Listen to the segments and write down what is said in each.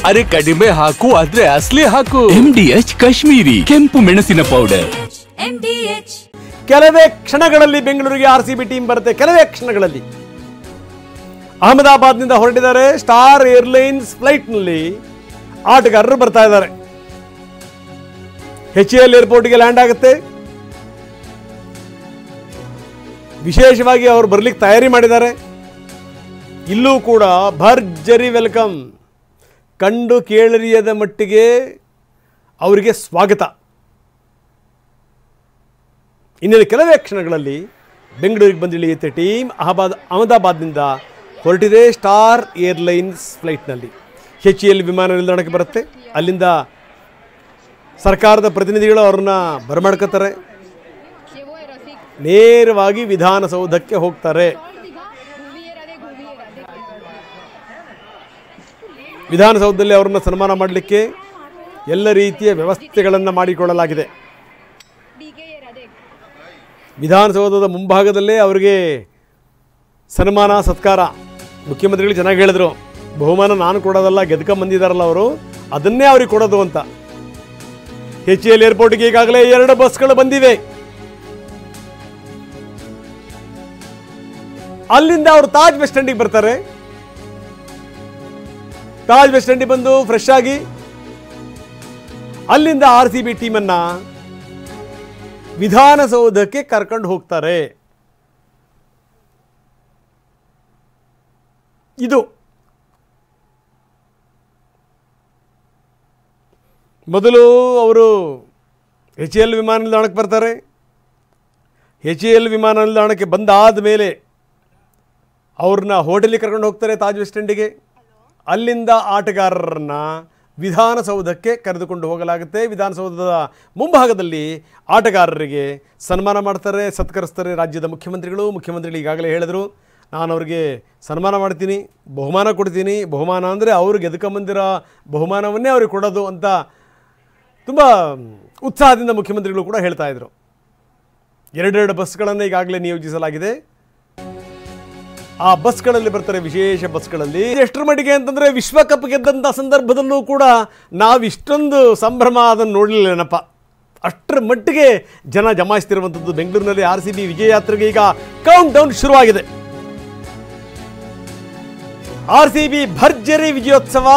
ಅರೆ ಕಡಿಮೆ ಹಾಕು ಆದ್ರೆ ಅಸಲಿ ಹಾಕು. MDH ಕಾಶ್ಮೀರಿ ಕೆಂಪು ಮೆಣಸಿನ ಪೌಡರ್. ಕೆಲವೇ ಕ್ಷಣಗಳಲ್ಲಿ ಬೆಂಗಳೂರಿಗೆ RCB ಟೀಮ್ ಬರುತ್ತೆ. ಕೆಲವೇ ಕ್ಷಣಗಳಲ್ಲಿ ಅಹಮದಾಬಾದ್ನಿಂದ ಹೊರಟಿದ್ದಾರೆ. ಸ್ಟಾರ್ ಏರ್ಲೈನ್ಸ್ ಫ್ಲೈಟ್ನಲ್ಲಿ ಆಟಗಾರರು ಬರ್ತಾ ಇದ್ದಾರೆ. HAL ಏರ್ಪೋರ್ಟ್ಗೆ ಲ್ಯಾಂಡ್ ಆಗುತ್ತೆ. ವಿಶೇಷವಾಗಿ ಅವರು ಬರ್ಲಿಕ್ಕೆ ತಯಾರಿ ಮಾಡಿದ್ದಾರೆ. ಇಲ್ಲೂ ಕೂಡ ಭರ್ಜರಿ ವೆಲ್ಕಮ್. ಕಂಡು ಕೇಳರಿಯದ ಮಟ್ಟಿಗೆ ಅವರಿಗೆ ಸ್ವಾಗತ. ಇನ್ನೇನು ಕೆಲವೇ ಕ್ಷಣಗಳಲ್ಲಿ ಬೆಂಗಳೂರಿಗೆ ಬಂದಿಳಿಯುತ್ತೆ ಟೀಮ್. ಅಹಮದಾಬಾದ್ನಿಂದ ಹೊರಟಿದೆ ಸ್ಟಾರ್ ಏರ್ಲೈನ್ಸ್ ಫ್ಲೈಟ್ನಲ್ಲಿ. HAL ವಿಮಾನ ನಿಲ್ದಾಣಕ್ಕೆ ಬರುತ್ತೆ. ಅಲ್ಲಿಂದ ಸರ್ಕಾರದ ಪ್ರತಿನಿಧಿಗಳು ಅವ್ರನ್ನ ಬರಮಾಡ್ಕೋತಾರೆ. ನೇರವಾಗಿ ವಿಧಾನಸೌಧಕ್ಕೆ ಹೋಗ್ತಾರೆ. ವಿಧಾನಸೌಧದಲ್ಲಿ ಅವರನ್ನು ಸನ್ಮಾನ ಮಾಡಲಿಕ್ಕೆ ಎಲ್ಲ ರೀತಿಯ ವ್ಯವಸ್ಥೆಗಳನ್ನು ಮಾಡಿಕೊಳ್ಳಲಾಗಿದೆ. ವಿಧಾನಸೌಧದ ಮುಂಭಾಗದಲ್ಲೇ ಅವರಿಗೆ ಸನ್ಮಾನ ಸತ್ಕಾರ. ಮುಖ್ಯಮಂತ್ರಿಗಳು ಚೆನ್ನಾಗಿ ಹೇಳಿದ್ರು, ಬಹುಮಾನ ನಾನು ಕೊಡೋದಲ್ಲ, ಗೆದ್ಕೊಂಬಂದಿದ್ದಾರಲ್ಲ ಅವರು, ಅದನ್ನೇ ಅವ್ರಿಗೆ ಕೊಡೋದು ಅಂತ. HAL ಏರ್ಪೋರ್ಟ್ಗೆ ಈಗಾಗಲೇ 2 ಬಸ್ಗಳು ಬಂದಿವೆ. ಅಲ್ಲಿಂದ ಅವರು ತಾಜ್ ವೆಸ್ಟ್ ಎಂಡಿಗೆ ಬರ್ತಾರೆ. ತಾಜ್ ವೆಸ್ಟ್ ಎಂಡಿಗೆ ಬಂದು ಫ್ರೆಶ್ ಆಗಿ ಅಲ್ಲಿಂದ RCB ಟೀಮನ್ನ ವಿಧಾನಸೌಧಕ್ಕೆ ಕರ್ಕೊಂಡು ಹೋಗ್ತಾರೆ. ಇದು ಮೊದಲು ಅವರು HAL ವಿಮಾನ ನಿಲ್ದಾಣಕ್ಕೆ ಬರ್ತಾರೆ. HAL ವಿಮಾನ ನಿಲ್ದಾಣಕ್ಕೆ ಬಂದಾದ ಮೇಲೆ ಅವ್ರನ್ನ ಹೋಟೆಲಿಗೆ ಕರ್ಕೊಂಡು ಹೋಗ್ತಾರೆ ತಾಜ್ ವೆಸ್ಟ್ ಎಂಡಿಗೆ. ಅಲ್ಲಿಂದ ಆಟಗಾರರನ್ನ ವಿಧಾನಸೌಧಕ್ಕೆ ಕರೆದುಕೊಂಡು ಹೋಗಲಾಗುತ್ತೆ. ವಿಧಾನಸೌಧದ ಮುಂಭಾಗದಲ್ಲಿ ಆಟಗಾರರಿಗೆ ಸನ್ಮಾನ ಮಾಡ್ತಾರೆ, ಸತ್ಕರಿಸ್ತಾರೆ ರಾಜ್ಯದ ಮುಖ್ಯಮಂತ್ರಿಗಳು. ಮುಖ್ಯಮಂತ್ರಿಗಳು ಈಗಾಗಲೇ ಹೇಳಿದರು, ನಾನು ಅವ್ರಿಗೆ ಸನ್ಮಾನ ಮಾಡ್ತೀನಿ, ಬಹುಮಾನ ಕೊಡ್ತೀನಿ. ಬಹುಮಾನ ಅಂದರೆ ಅವ್ರಿಗೆ ಎದ್ಕೊಂಬಂದಿರೋ ಬಹುಮಾನವನ್ನೇ ಅವ್ರಿಗೆ ಕೊಡೋದು ಅಂತ ತುಂಬ ಉತ್ಸಾಹದಿಂದ ಮುಖ್ಯಮಂತ್ರಿಗಳು ಕೂಡ ಹೇಳ್ತಾ ಇದ್ರು. 2 ಬಸ್ಗಳನ್ನು ಈಗಾಗಲೇ ನಿಯೋಜಿಸಲಾಗಿದೆ. ಆ ಬಸ್ಗಳಲ್ಲಿ ಬರ್ತಾರೆ, ವಿಶೇಷ ಬಸ್ಗಳಲ್ಲಿ. ಎಷ್ಟರ ಮಟ್ಟಿಗೆ ಅಂತಂದರೆ ವಿಶ್ವಕಪ್ ಗೆದ್ದಂಥ ಸಂದರ್ಭದಲ್ಲೂ ಕೂಡ ನಾವು ಇಷ್ಟೊಂದು ಸಂಭ್ರಮ ಅದನ್ನು ನೋಡಲಿಲ್ಲನಪ್ಪ. ಅಷ್ಟರ ಮಟ್ಟಿಗೆ ಜನ ಜಮಾಯಿಸ್ತಿರುವಂಥದ್ದು ಬೆಂಗಳೂರಿನಲ್ಲಿ. RCB ವಿಜಯ ಯಾತ್ರೆಗೆ ಈಗ ಕೌಂಟ್ ಡೌನ್ ಶುರುವಾಗಿದೆ. RCB ಭರ್ಜರಿ ವಿಜಯೋತ್ಸವ.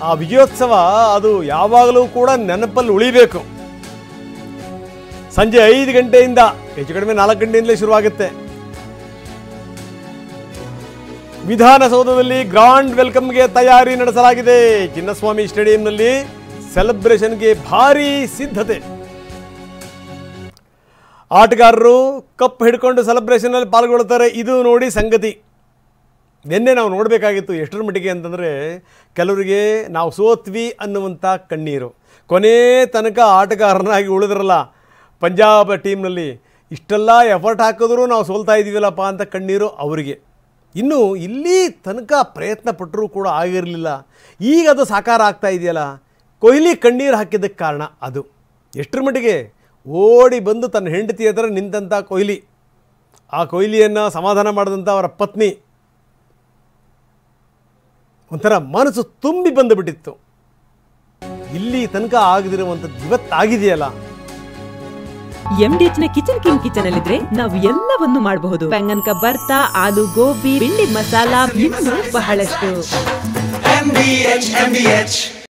ಆ ವಿಜಯೋತ್ಸವ ಅದು ಯಾವಾಗಲೂ ಕೂಡ ನೆನಪಲ್ಲಿ ಉಳಿಬೇಕು. ಸಂಜೆ 5 ಗಂಟೆಯಿಂದ ಹೆಚ್ಚು ಕಡಿಮೆ 4 ಗಂಟೆಯಿಂದಲೇ ಶುರುವಾಗುತ್ತೆ. ವಿಧಾನಸೌಧದಲ್ಲಿ ಗ್ರಾಂಡ್ ವೆಲ್ಕಮ್ಗೆ ತಯಾರಿ ನಡೆಸಲಾಗಿದೆ. ಚಿನ್ನಸ್ವಾಮಿ ಸ್ಟೇಡಿಯಂನಲ್ಲಿ ಸೆಲೆಬ್ರೇಷನ್ಗೆ ಭಾರೀ ಸಿದ್ಧತೆ. ಆಟಗಾರರು ಕಪ್ ಹಿಡ್ಕೊಂಡು ಸೆಲೆಬ್ರೇಷನ್ನಲ್ಲಿ ಪಾಲ್ಗೊಳ್ತಾರೆ. ಇದು ನೋಡಿ ಸಂಗತಿ ನಿನ್ನೆ ನಾವು ನೋಡಬೇಕಾಗಿತ್ತು. ಎಷ್ಟರ ಮಟ್ಟಿಗೆ ಅಂತಂದರೆ ಕೆಲವರಿಗೆ ನಾವು ಸೋತ್ವಿ ಅನ್ನುವಂಥ ಕಣ್ಣೀರು. ಕೊನೆ ತನಕ ಆಟಗಾರನಾಗಿ ಉಳಿದ್ರಲ್ಲ ಪಂಜಾಬ್ ಟೀಮ್ನಲ್ಲಿ, ಇಷ್ಟೆಲ್ಲ ಎಫರ್ಟ್ ಹಾಕಿದ್ರು ನಾವು ಸೋಲ್ತಾ ಇದ್ದೀವಲ್ಲಪ್ಪ ಅಂತ ಕಣ್ಣೀರು ಅವರಿಗೆ. ಇನ್ನು ಇಲ್ಲಿ ತನಕ ಪ್ರಯತ್ನ ಪಟ್ಟರೂ ಕೂಡ ಆಗಿರಲಿಲ್ಲ, ಈಗ ಅದು ಸಾಕಾರ ಆಗ್ತಾ ಇದೆಯಲ್ಲ. ಕೊಹ್ಲಿ ಕಣ್ಣೀರು ಹಾಕಿದ್ದಕ್ಕೆ ಕಾರಣ ಅದು. ಎಷ್ಟರ ಮಟ್ಟಿಗೆ ಓಡಿ ಬಂದು ತನ್ನ ಹೆಂಡತಿ ಎದುರು ನಿಂತಂಥ ಕೊಹ್ಲಿ, ಆ ಕೊಹ್ಲಿಯನ್ನು ಸಮಾಧಾನ ಮಾಡಿದಂಥ ಅವರ ಪತ್ನಿ, ಒಂಥರ ಮನಸ್ಸು ತುಂಬಿ ಬಂದುಬಿಟ್ಟಿತ್ತು. ಇಲ್ಲಿ ತನಕ ಆಗದಿರುವಂಥದ್ದು ಇವತ್ತಾಗಿದೆಯಲ್ಲ. MDH ನ ಕಿಚನ್ ಅಲ್ಲಿದ್ರೆ ನಾವು ಎಲ್ಲವನ್ನು ಮಾಡಬಹುದು. ಬೆಂಗನ್ ಕಾ ಬರ್ತಾ, ಆಲೂ ಗೋಬಿ, ಭಿಂಡಿ ಮಸಾಲಾ, ಇನ್ನೂ ಬಹಳಷ್ಟು.